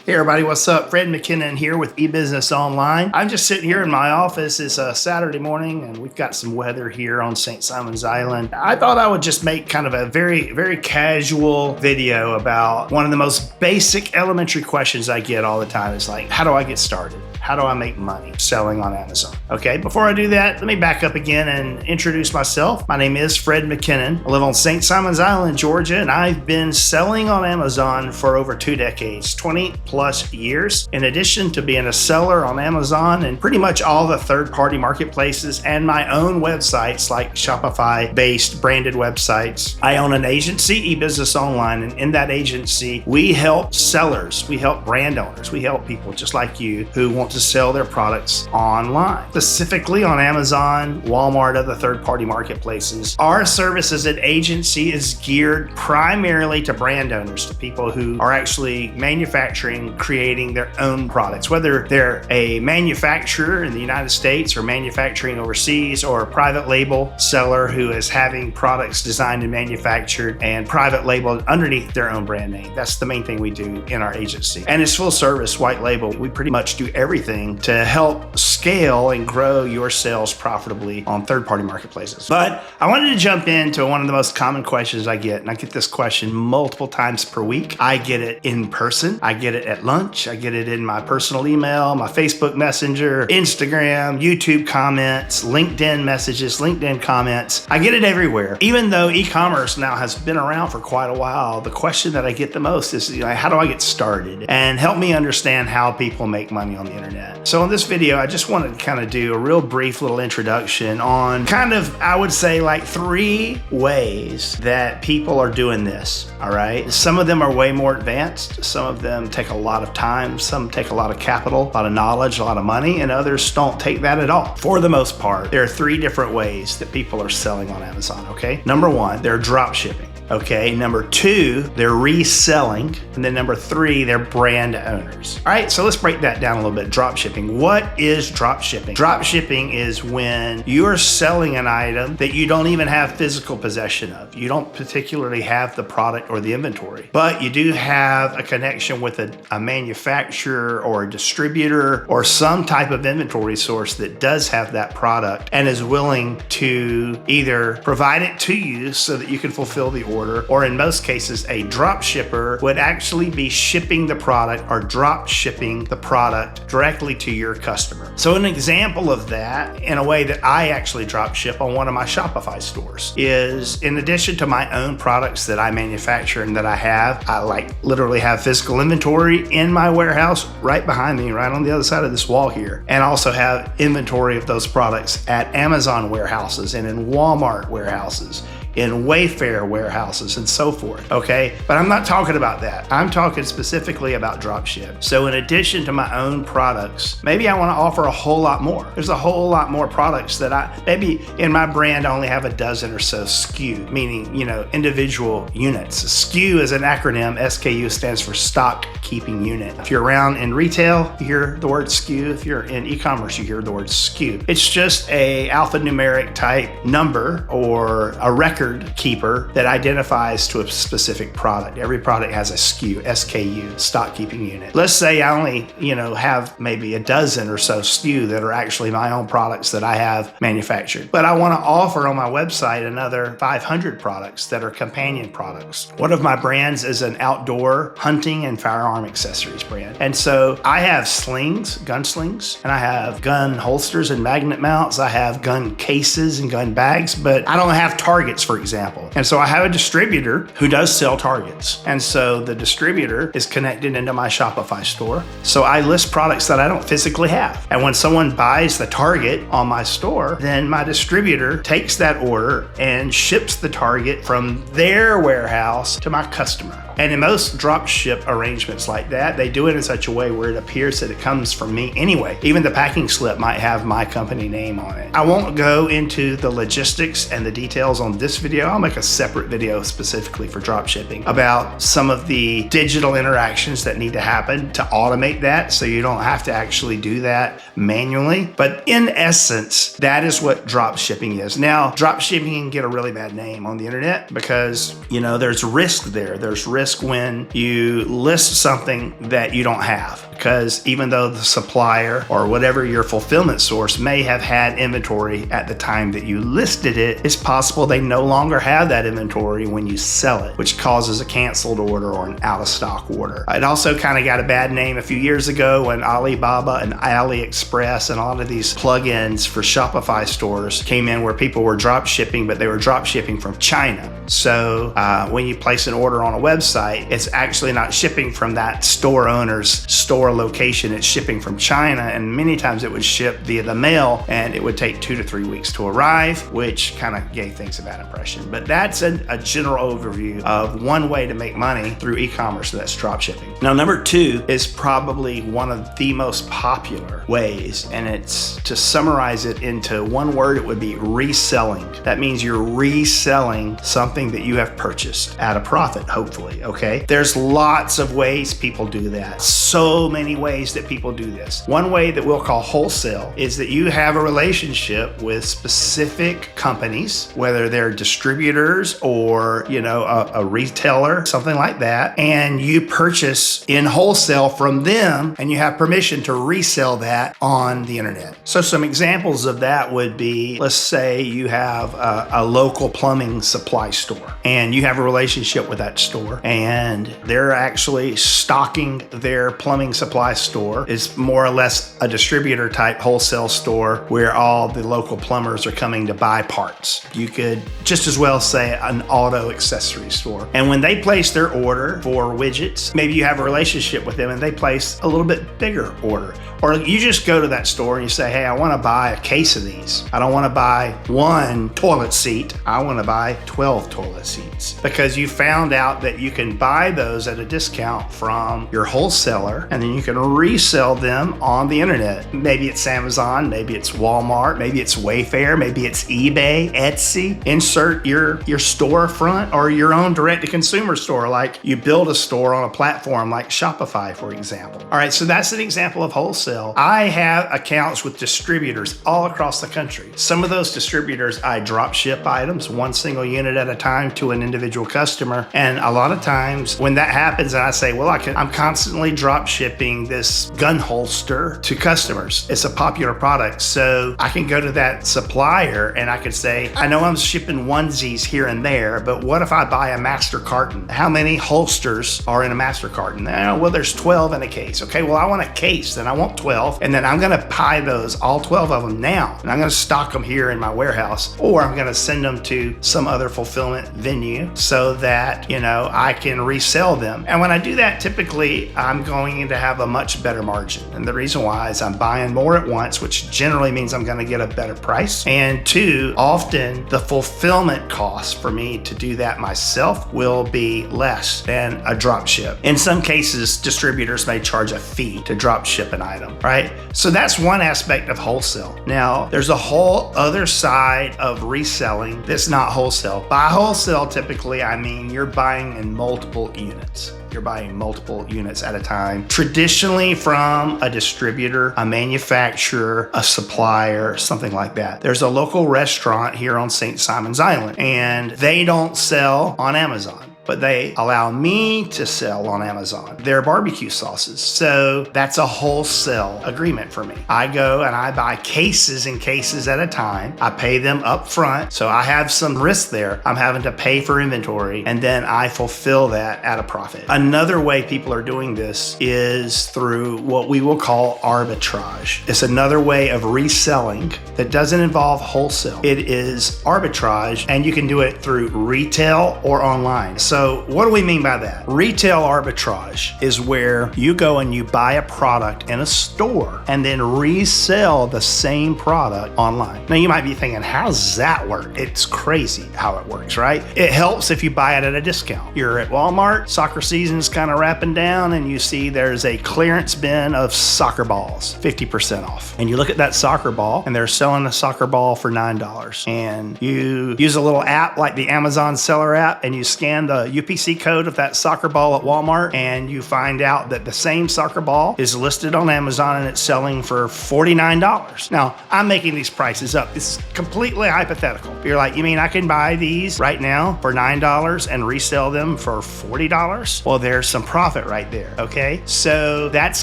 Hey everybody, what's up? Fred McKinnon here with eBusinessOnline. I'm just sitting here in my office. It's a Saturday morning and we've got some weather here on St. Simon's Island. I thought I would just make kind of a very casual video about one of the most basic elementary questions I get all the time. It's like, how do I get started? How do I make money selling on Amazon? Okay, before I do that, let me back up again and introduce myself. My name is Fred McKinnon. I live on St. Simon's Island, Georgia, and I've been selling on Amazon for over 2 decades, 20 plus years. In addition to being a seller on Amazon and pretty much all the third-party marketplaces and my own websites like Shopify-based branded websites, I own an agency, E-BusinessOnline, and in that agency, we help sellers, we help brand owners, we help people just like you who want to sell their products online, specifically on Amazon, Walmart, other third-party marketplaces. Our service as an agency is geared primarily to brand owners, to people who are actually manufacturing, creating their own products, whether they're a manufacturer in the United States or manufacturing overseas, or a private label seller who is having products designed and manufactured and private labeled underneath their own brand name. That's the main thing we do in our agency. And it's full service, white label. We pretty much do everything to help scale and grow your sales profitably on third-party marketplaces. But I wanted to jump into one of the most common questions I get, and I get this question multiple times per week. I get it in person, I get it at lunch, I get it in my personal email, my Facebook Messenger, Instagram, YouTube comments, LinkedIn messages, LinkedIn comments. I get it everywhere. Even though e-commerce now has been around for quite a while, the question that I get the most is, how do I get started? And help me understand how people make money on the internet. So in this video, I just wanted to kind of do a real brief little introduction on kind of, I would say, like 3 ways that people are doing this, all right? Some of them are way more advanced. Some of them take a lot of time. Some take a lot of capital, a lot of knowledge, a lot of money, and others don't take that at all. For the most part, there are 3 different ways that people are selling on Amazon, okay? Number 1, they're drop shipping. Okay, number 2, they're reselling. And then number 3, they're brand owners. All right, so let's break that down a little bit. Drop shipping. What is drop shipping? Drop shipping is when you're selling an item that you don't even have physical possession of. You don't particularly have the product or the inventory, but you do have a connection with a manufacturer or a distributor or some type of inventory source that does have that product and is willing to either provide it to you so that you can fulfill the order, or in most cases, a drop shipper would actually be shipping the product or drop shipping the product directly to your customer. So an example of that, in a way that I actually drop ship on one of my Shopify stores, is in addition to my own products that I manufacture and that I like literally have physical inventory in my warehouse right behind me, right on the other side of this wall here, and also have inventory of those products at Amazon warehouses and in Walmart warehouses, in Wayfair warehouses and so forth, okay? But I'm not talking about that. I'm talking specifically about dropship. So in addition to my own products, maybe I wanna offer a whole lot more. There's a whole lot more products that maybe in my brand I only have a dozen or so SKU, meaning, individual units. SKU is an acronym. SKU stands for stock keeping unit. If you're around in retail, you hear the word SKU. If you're in e-commerce, you hear the word SKU. It's just a alphanumeric type number or a record keeper that identifies to a specific product. Every product has a SKU, stock keeping unit. Let's say I only, have maybe a dozen or so SKU that are actually my own products that I have manufactured. But I want to offer on my website another 500 products that are companion products. One of my brands is an outdoor hunting and firearm accessories brand. And so I have slings, gun slings, and I have gun holsters and magnet mounts. I have gun cases and gun bags, but I don't have targets, for example. And so I have a distributor who does sell targets. And so the distributor is connected into my Shopify store. So I list products that I don't physically have. And when someone buys the target on my store, then my distributor takes that order and ships the target from their warehouse to my customer. And in most drop ship arrangements like that, they do it in such a way where it appears that it comes from me anyway. Even the packing slip might have my company name on it. I won't go into the logistics and the details on this video. I'll make a separate video specifically for drop shipping about some of the digital interactions that need to happen to automate that so you don't have to actually do that manually. But in essence, that is what drop shipping is. Now, drop shipping can get a really bad name on the internet because, there's risk there. There's risk risk when you list something that you don't have, because even though the supplier or whatever your fulfillment source may have had inventory at the time that you listed it, it's possible they no longer have that inventory when you sell it, which causes a canceled order or an out of stock order. It also kind of got a bad name a few years ago when Alibaba and AliExpress and a lot of these plugins for Shopify stores came in where people were drop shipping, but they were drop shipping from China. So when you place an order on a website, it's actually not shipping from that store owner's store location. It's shipping from China, and many times it would ship via the mail, and it would take 2 to 3 weeks to arrive, which kind of gave things a bad impression. But that's a general overview of one way to make money through e-commerce, that's drop shipping. Now, number 2 is probably one of the most popular ways, and it's, to summarize it into one word, it would be reselling. That means you're reselling something that you have purchased at a profit, hopefully, okay? There's lots of ways people do that. So many ways that people do this. One way that we'll call wholesale is that you have a relationship with specific companies, whether they're distributors or, a retailer, something like that, and you purchase in wholesale from them, and you have permission to resell that on the internet. So some examples of that would be, let's say you have a local plumbing supply store, and you have a relationship with that store, and they're actually stocking their plumbing supply store. Is more or less a distributor type wholesale store where all the local plumbers are coming to buy parts. You could just as well say an auto accessory store. And when they place their order for widgets, maybe you have a relationship with them and they place a little bit bigger order. Or you just go to that store and you say, hey, I want to buy a case of these. I don't want to buy one toilet seat. I want to buy 12 toilet seats, because you found out that you can buy those at a discount from your wholesaler, and then you can resell them on the internet. Maybe it's Amazon, maybe it's Walmart, maybe it's Wayfair, maybe it's eBay, Etsy. Insert your storefront or your own direct-to-consumer store, like you build a store on a platform like Shopify, for example. All right, so that's an example of wholesale. I have accounts with distributors all across the country. Some of those distributors, I drop ship items, one single unit at a time, to an individual customer. And a lot of times when that happens, and I say, well, I'm constantly drop shipping this gun holster to customers. It's a popular product. So I can go to that supplier and I could say, I know I'm shipping onesies here and there, but what if I buy a master carton? How many holsters are in a master carton? Well, there's 12 in a case. Okay, well, I want a case, then I want 12. And then I'm going to buy those, all 12 of them now. And I'm going to stock them here in my warehouse, or I'm going to send them to some other fulfillment venue so that, I can resell them. And when I do that, typically I'm going to have a much better margin. And the reason why is I'm buying more at once, which generally means I'm going to get a better price. And 2, often the fulfillment cost for me to do that myself will be less than a drop ship. In some cases, distributors may charge a fee to drop ship an item, right? So that's one aspect of wholesale. Now, there's a whole other side of reselling that's not wholesale. By wholesale, typically, I mean you're buying in multiple units. You're buying multiple units at a time, traditionally from a distributor, a manufacturer, a supplier, something like that. There's a local restaurant here on St. Simon's Island, and they don't sell on Amazon, but they allow me to sell on Amazon their barbecue sauces. So that's a wholesale agreement for me. I go and I buy cases and cases at a time. I pay them up front. So I have some risk there. I'm having to pay for inventory, and then I fulfill that at a profit. Another way people are doing this is through what we will call arbitrage. It's another way of reselling that doesn't involve wholesale. It is arbitrage, and you can do it through retail or online. So what do we mean by that? Retail arbitrage is where you go and you buy a product in a store and then resell the same product online. Now you might be thinking, how does that work? It's crazy how it works, right? It helps if you buy it at a discount. You're at Walmart, soccer season's kind of wrapping down, and you see there's a clearance bin of soccer balls, 50% off. And you look at that soccer ball and they're selling a soccer ball for $9. And you use a little app like the Amazon seller app, and you scan the the UPC code of that soccer ball at Walmart and you find out that the same soccer ball is listed on Amazon and it's selling for $49. Now, I'm making these prices up. This is completely hypothetical. You're like, you mean I can buy these right now for $9 and resell them for $40? Well, there's some profit right there, okay? So that's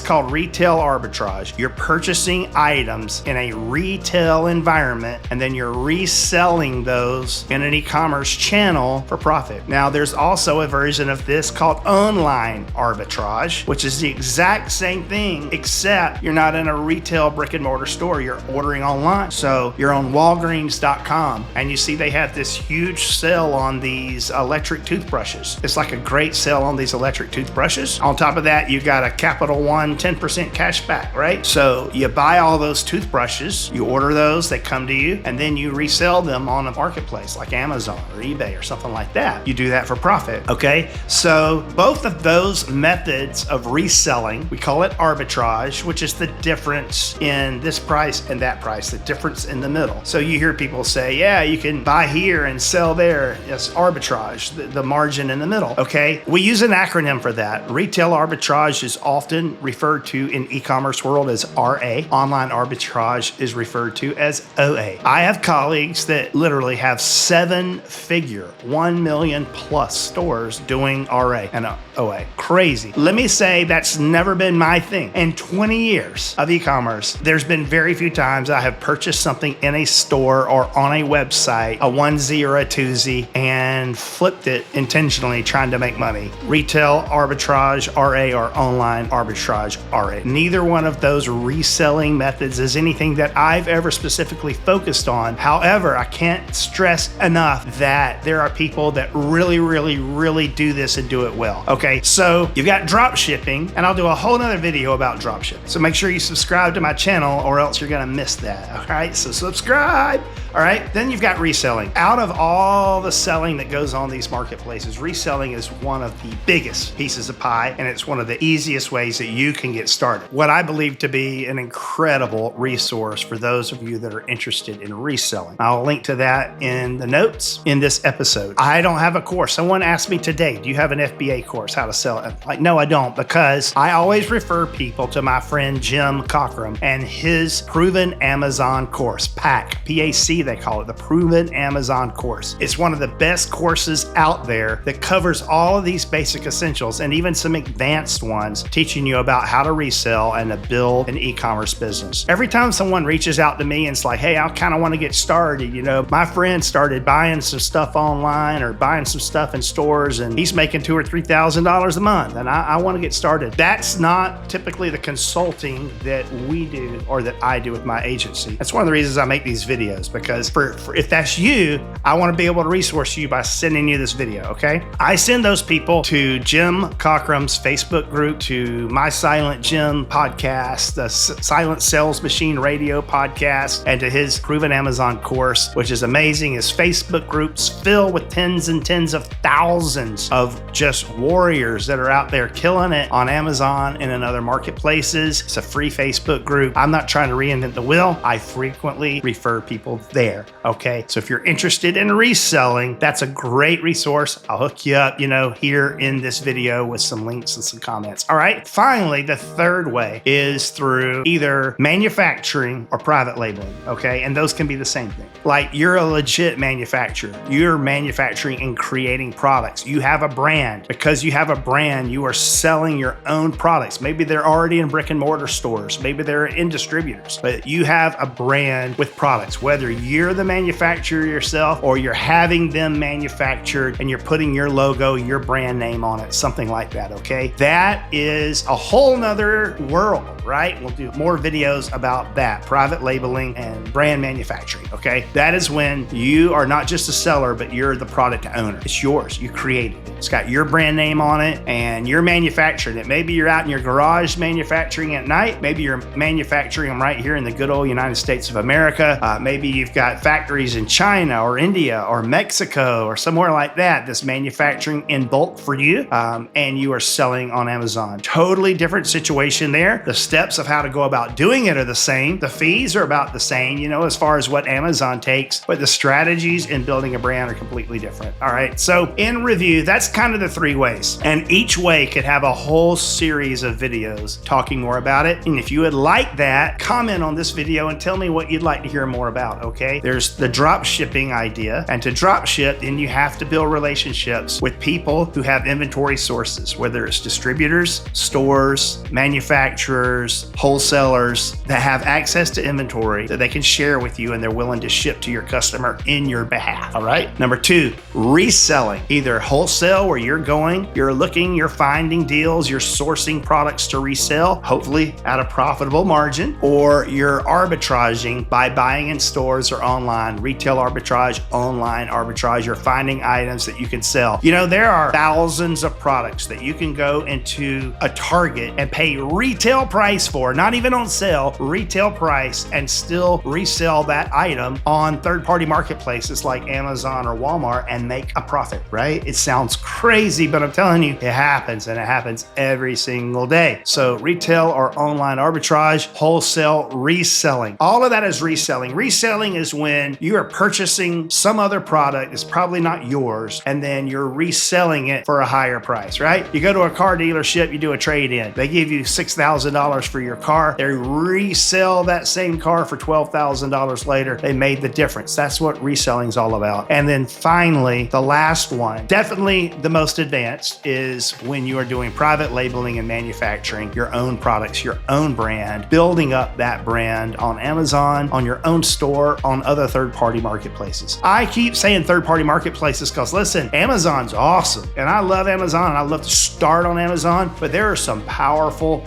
called retail arbitrage. You're purchasing items in a retail environment and then you're reselling those in an e-commerce channel for profit. Now, there's also a version of this called online arbitrage, which is the exact same thing, except you're not in a retail brick and mortar store. You're ordering online. So you're on Walgreens.com and you see they have this huge sale on these electric toothbrushes. It's like a great sale on these electric toothbrushes. On top of that, you got a Capital One 10% cash back, right? So you buy all those toothbrushes, you order those, they come to you, and then you resell them on a marketplace like Amazon or eBay or something like that. You do that for profit, okay? So both of those methods of reselling, we call it arbitrage, which is the difference in this price and that price, the difference in the middle. So you hear people say, yeah, you can buy here and sell there. It's arbitrage, the margin in the middle, okay? We use an acronym for that. Retail arbitrage is often referred to in e-commerce world as RA. Online arbitrage is referred to as OA. I have colleagues that literally have 7-figure, 1 million plus stores doing RA and OA. Crazy. Let me say that's never been my thing. In 20 years of e-commerce, there's been very few times I have purchased something in a store or on a website, a onesie or a twosie, and flipped it intentionally trying to make money. Retail arbitrage, RA, or online arbitrage, RA. Neither one of those reselling methods is anything that I've ever specifically focused on. However, I can't stress enough that there are people that really do this and do it well. Okay, so you've got drop shipping, and I'll do a whole nother video about drop shipping. So make sure you subscribe to my channel or else you're gonna miss that. All right, so subscribe. All right, then you've got reselling. Out of all the selling that goes on these marketplaces, reselling is one of the biggest pieces of pie, and it's one of the easiest ways that you can get started. What I believe to be an incredible resource for those of you that are interested in reselling. I'll link to that in the notes in this episode. I don't have a course. Someone asked me today, do you have an FBA course, how to sell it? Like, no, I don't, because I always refer people to my friend Jim Cockrum and his Proven Amazon course, PAC, P-A-C they call it, the Proven Amazon course. It's one of the best courses out there that covers all of these basic essentials and even some advanced ones teaching you about how to resell and to build an e-commerce business. Every time someone reaches out to me and it's like, hey, I kind of want to get started, you know, my friend started buying some stuff online or buying some stuff in stores and he's making $2,000 or $3,000 a month and I want to get started. That's not typically the consulting that we do or that I do with my agency. That's one of the reasons I make these videos, because for if that's you, I want to be able to resource you by sending you this video, okay? I send those people to Jim Cockrum's Facebook group, to My Silent Jim podcast, the Silent Sales Machine Radio podcast, and to his Proven Amazon course, which is amazing. His Facebook groups filled with tens and tens of thousands of just warriors that are out there killing it on Amazon and in other marketplaces. It's a free Facebook group. I'm not trying to reinvent the wheel. I frequently refer people there, okay? So if you're interested in reselling, that's a great resource. I'll hook you up, here in this video with some links and some comments. All right. Finally, the third way is through either manufacturing or private labeling, okay? And those can be the same thing. Like, you're a legit manufacturer. You're manufacturing and creating products. You have a brand. Because you have a brand, you are selling your own products. Maybe they're already in brick and mortar stores. Maybe they're in distributors, but you have a brand with products, whether you're the manufacturer yourself or you're having them manufactured and you're putting your logo, your brand name on it, something like that, okay? That is a whole nother world, right? We'll do more videos about that, private labeling and brand manufacturing, okay? That is when you are not just a seller, but you're the product owner. It's yours. You created it. It's got your brand name on it and you're manufacturing it. Maybe you're out in your garage manufacturing at night. Maybe you're manufacturing them right here in the good old United States of America. Maybe you've got factories in China or India or Mexico or somewhere like that that's manufacturing in bulk for you, and you are selling on Amazon. Totally different situation there. The steps of how to go about doing it are the same. The fees are about the same, as far as what Amazon takes, but the strategies in building a brand are completely different. All right. So in review, that's kind of the 3 ways. And each way could have a whole series of videos talking more about it. And if you would like that, comment on this video and tell me what you'd like to hear more about. Okay. There's the drop shipping idea. And to drop ship, then you have to build relationships with people who have inventory sources, whether it's distributors, stores, manufacturers, wholesalers that have access to inventory that they can share with you and they're willing to ship to your customer in your behalf. All right. Number 2, reselling. Either wholesale, where you're going, you're looking, you're finding deals, you're sourcing products to resell, hopefully at a profitable margin, or you're arbitraging by buying in stores or online. Retail arbitrage, online arbitrage, you're finding items that you can sell. There are thousands of products that you can go into a Target and pay retail price for, not even on sale, retail price, and still resell that item on third-party marketplaces like Amazon or Walmart and make a profit, right? It sounds crazy, but I'm telling you, it happens, and it happens every single day. So retail or online arbitrage, wholesale, reselling. All of that is reselling. Reselling is when you are purchasing some other product that's probably not yours, and then you're reselling it for a higher price, right? You go to a car dealership, you do a trade-in. They give you $6,000 for your car. They resell that same car for $12,000 later. They made the difference. That's what reselling is all about. And then finally, the last one, definitely the most advanced, is when you are doing private labeling and manufacturing your own products, your own brand, building up that brand on Amazon, on your own store, on other third-party marketplaces. I keep saying third-party marketplaces because listen, Amazon's awesome. And I love Amazon and I love to start on Amazon, but there are some powerful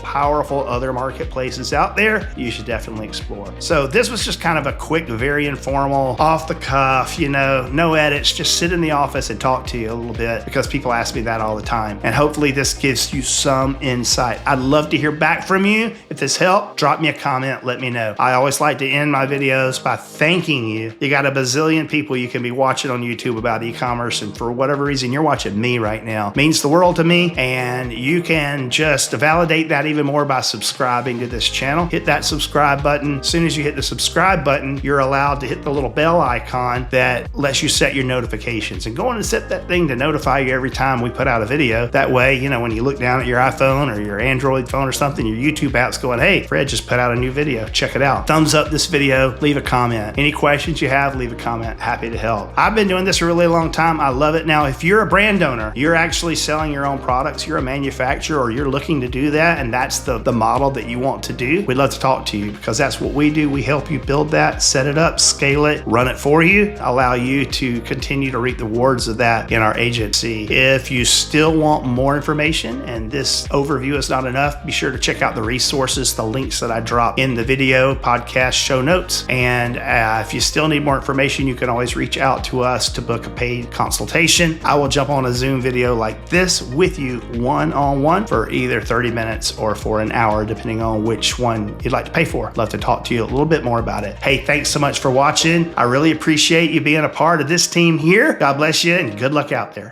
other marketplaces out there you should definitely explore. So this was just kind of a quick, very informal, off the cuff, no edits, just sit in the office and talk to you a little bit because people ask me that all the time. And hopefully this gives you some insight. I'd love to hear back from you. If this helped, drop me a comment, let me know. I always like to end my videos by thanking you. You got a bazillion people you can be watching on YouTube about e-commerce, and for whatever reason, you're watching me right now. It means the world to me, and you can just validate that even more by subscribing to this channel. Hit that subscribe button. As soon as you hit the subscribe button, you're allowed to hit the little bell icon that lets you set your notifications, and go on and set that thing to notify you every time we put out a video. That way, when you look down at your iPhone or your Android phone or something, your YouTube app's going, hey, Fred just put out a new video. Check it out. Thumbs up this video, leave a comment. Any questions you have, leave a comment. Happy to help. I've been doing this a really long time. I love it. Now, if you're a brand owner, you're actually selling your own products, you're a manufacturer, or you're looking to do that, and that's the model that you want to do, we'd love to talk to you because that's what we do. We help you build that, set it up, scale it, run it for you, allow you to continue to reap the rewards of that in our agency. If you still want more information and this overview is not enough, be sure to check out the resources, the links that I drop in the video, podcast, show notes. And if you still need more information, you can always reach out to us to book a paid consultation. I will jump on a Zoom video like this with you one-on-one for either 30 minutes or for an hour, depending on which one you'd like to pay for. Love to talk to you a little bit more about it. Hey, thanks so much for watching. I really appreciate you being a part of this team here. God bless you and good luck out there.